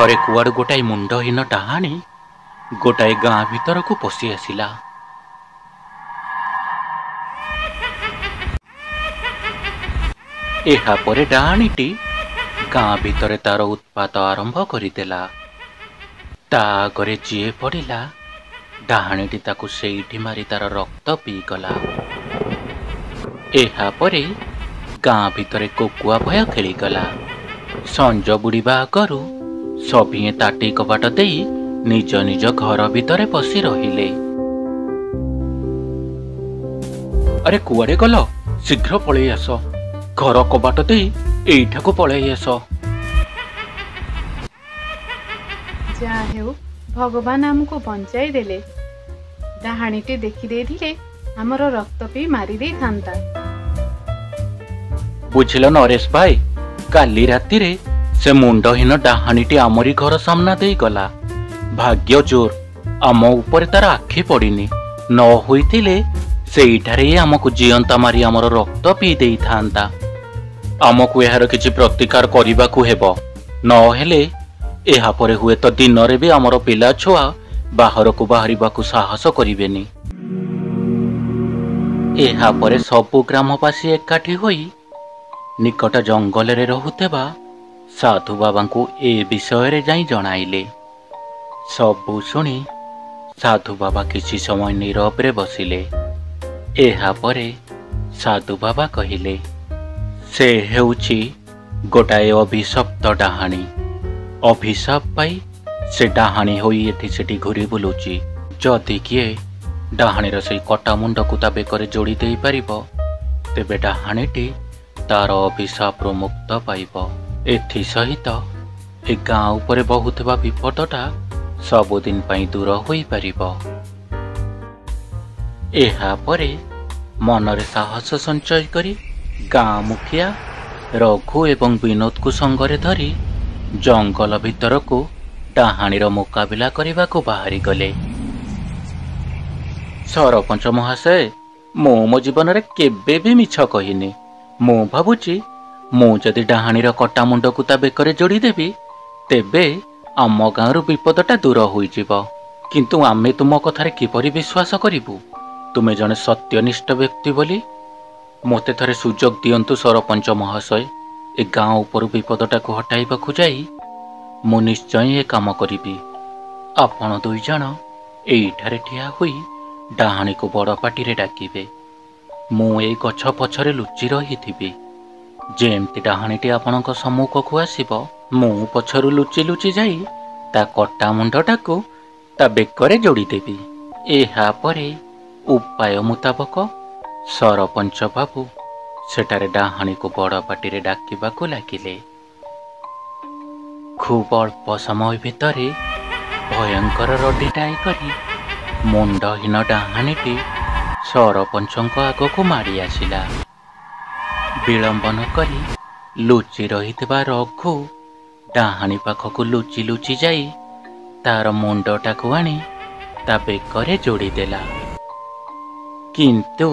ଥରେ କୁଆଡ଼ୁ ଗୋଟାଏ ମୁଣ୍ଡହୀନ ଡାହାଣୀ ଗୋଟାଏ ଗାଁ ଭିତରକୁ ପଶି ଆସିଲା। ଏହାପରେ ଡାହାଣୀଟି ଗାଁ ଭିତରେ ତାର ଉତ୍ପାତ ଆରମ୍ଭ କରିଦେଲା। ତା ଆଗରେ ଯିଏ ପଡ଼ିଲା, ଡାହାଣୀଟି ତାକୁ ସେଇଠି ମାରି ତାର ରକ୍ତ ପିଇଗଲା। ଏହାପରେ ଗାଁ ଭିତରେ କୋକୁଆ ଭୟ ଖେଳିଗଲା। ସଞ୍ଜ ବୁଡ଼ିବା ଆଗରୁ ସଭିଏଁ ତାଟି କବାଟ ଦେଇ ନିଜ ନିଜ ଘର ଭିତରେ ପଶି ରହିଲେ। ଆରେ କୁଆଡ଼େ ଗଲ? ଶୀଘ୍ର ପଳେଇ ଆସ। ଘର କବାଟ ଦେଇ ଏଇଠାକୁ ପଳେଇ ଆସ। ଯାହା ହେଉ ଭଗବାନ ଆମକୁ ବଞ୍ଚାଇ ଦେଲେ। ଡାହାଣୀଟି ଦେଖିଦେଇଥିଲେ ଆମର ରକ୍ତ ପିଇ ମାରି ଦେଇଥାନ୍ତା। ବୁଝିଲ ନରେଶ ଭାଇ, କାଲି ରାତିରେ ସେ ମୁଣ୍ଡହୀନ ଡାହାଣୀଟି ଆମରି ଘର ସାମ୍ନା ଦେଇ ଗଲା। ଭାଗ୍ୟ ଜୋର ଆମ ଉପରେ ତାର ଆଖି ପଡ଼ିନି। ନ ହୋଇଥିଲେ ସେଇଠାରେ ଆମକୁ ଜିଅନ୍ତା ମାରି ଆମର ରକ୍ତ ପିଇ ଦେଇଥାନ୍ତା। ଆମକୁ ଏହାର କିଛି ପ୍ରତିକାର କରିବାକୁ ହେବ, ନହେଲେ ଏହାପରେ ହୁଏତ ଦିନରେ ବି ଆମର ପିଲା ଛୁଆ ବାହାରକୁ ବାହାରିବାକୁ ସାହସ କରିବେନି। ଏହାପରେ ସବୁ ଗ୍ରାମବାସୀ ଏକାଠି ହୋଇ ନିକଟ ଜଙ୍ଗଲରେ ରହୁଥିବା ସାଧୁ ବାବାଙ୍କୁ ଏ ବିଷୟରେ ଯାଇ ଜଣାଇଲେ। ସବୁ ଶୁଣି ସାଧୁ ବାବା କିଛି ସମୟ ନୀରବରେ ବସିଲେ। ଏହାପରେ ସାଧୁ ବାବା କହିଲେ, ସେ ହେଉଛି ଗୋଟାଏ ଅଭିଶପ୍ତ ଡାହାଣୀ। ଅଭିଶାପ ପାଇ ସେ ଡାହାଣୀ ହୋଇ ଏଠି ସେଠି ଘୁରି ବୁଲୁଛି। ଯଦି କିଏ ଡାହାଣୀର ସେଇ କଟା ମୁଣ୍ଡକୁ ତା ବେକରେ ଯୋଡ଼ି ଦେଇପାରିବ, ତେବେ ଡାହାଣୀଟି ତାର ଅଭିଶାପରୁ ମୁକ୍ତ ପାଇବ। ଏଥିସହିତ ଏ ଗାଁ ଉପରେ ବହୁଥିବା ବିପଦଟା ସବୁଦିନ ପାଇଁ ଦୂର ହୋଇପାରିବ। ଏହାପରେ ମନରେ ସାହସ ସଞ୍ଚୟ କରି ଗାଁ ମୁଖିଆ ରଘୁ ଏବଂ ବିନୋଦକୁ ସଙ୍ଗରେ ଧରି ଜଙ୍ଗଲ ଭିତରକୁ ଡାହାଣୀର ମୁକାବିଲା କରିବାକୁ ବାହାରିଗଲେ। ସରପଞ୍ଚ ମହାଶୟ, ମୁଁ ମୋ ଜୀବନରେ କେବେ ବି ମିଛ କହିନି। ମୁଁ ଭାବୁଛି ମୁଁ ଯଦି ଡାହାଣୀର କଟା ମୁଣ୍ଡକୁ ତା ବେକରେ ଯୋଡ଼ିଦେବି, ତେବେ ଆମ ଗାଁରୁ ବିପଦଟା ଦୂର ହୋଇଯିବ। କିନ୍ତୁ ଆମେ ତୁମ କଥାରେ କିପରି ବିଶ୍ୱାସ କରିବୁ? ତୁମେ ଜଣେ ସତ୍ୟନିଷ୍ଠ ବ୍ୟକ୍ତି ବୋଲି। ମୋତେ ଥରେ ସୁଯୋଗ ଦିଅନ୍ତୁ ସରପଞ୍ଚ ମହାଶୟ। ଏ ଗାଁ ଉପରୁ ବିପଦଟାକୁ ହଟାଇବାକୁ ଯାଇ ମୁଁ ନିଶ୍ଚୟ ଏ କାମ କରିବି। ଆପଣ ଦୁଇଜଣ ଏଇଠାରେ ଠିଆ ହୋଇ ଡାହାଣୀକୁ ବଡ଼ ପାଟିରେ ଡାକିବେ। ମୁଁ ଏଇ ଗଛ ପଛରେ ଲୁଚି ରହିଥିବି। ଯେମିତି ଡାହାଣୀଟି ଆପଣଙ୍କ ସମ୍ମୁଖକୁ ଆସିବ, ମୁଁ ପଛରୁ ଲୁଚି ଲୁଚି ଯାଇ ତା କଟା ମୁଣ୍ଡଟାକୁ ତା ବେକରେ ଯୋଡ଼ିଦେବି। ଏହାପରେ ଉପାୟ ମୁତାବକ ସରପଞ୍ଚ ବାବୁ ସେଠାରେ ଡାହାଣୀକୁ ବଡ଼ ପାଟିରେ ଡାକିବାକୁ ଲାଗିଲେ। ଖୁବ୍ ଅଳ୍ପ ସମୟ ଭିତରେ ଭୟଙ୍କର ରଡ଼ିଟାଏ କରି ମୁଣ୍ଡହୀନ ଡାହାଣୀଟି ସରପଞ୍ଚଙ୍କ ଆଗକୁ ମାଡ଼ି ଆସିଲା। ବିଳମ୍ବ ନ କରି ଲୁଚି ରହିଥିବା ରଘୁ ଡାହାଣୀ ପାଖକୁ ଲୁଚି ଲୁଚି ଯାଇ ତାର ମୁଣ୍ଡଟାକୁ ଆଣି ତା ବେକରେ ଯୋଡ଼ିଦେଲା। କିନ୍ତୁ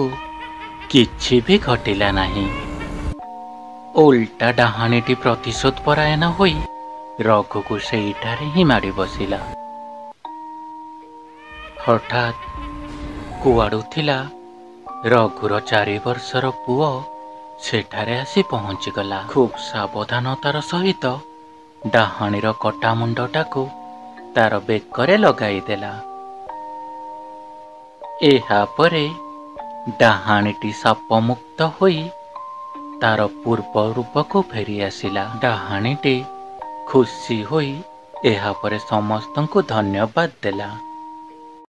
କିଛି ବି ଘଟିଲା ନାହିଁ। ଓଲଟା ଡାହାଣୀଟି ପ୍ରତିଶୋଧ ପରାୟଣ ହୋଇ ରଘୁକୁ ସେଇଠାରେ ହିଁ ମାଡ଼ି ବସିଲା। ହଠାତ୍ କୁଆଡ଼ୁ ଥିଲା ରଘୁର 4 ବର୍ଷର ପୁଅ ସେଠାରେ ଆସି ପହଞ୍ଚିଗଲା। ଖୁବ୍ ସାବଧାନତାର ସହିତ ଡାହାଣୀର କଟା ମୁଣ୍ଡଟାକୁ ତାର ବେକରେ ଲଗାଇଦେଲା। ଏହାପରେ ଡାହାଣୀଟି ସାପମୁକ୍ତ ହୋଇ ତାର ପୂର୍ବ ରୂପକୁ ଫେରି ଆସିଲା। ଡାହାଣୀଟି ଖୁସି ହୋଇ ଏହାପରେ ସମସ୍ତଙ୍କୁ ଧନ୍ୟବାଦ ଦେଲା।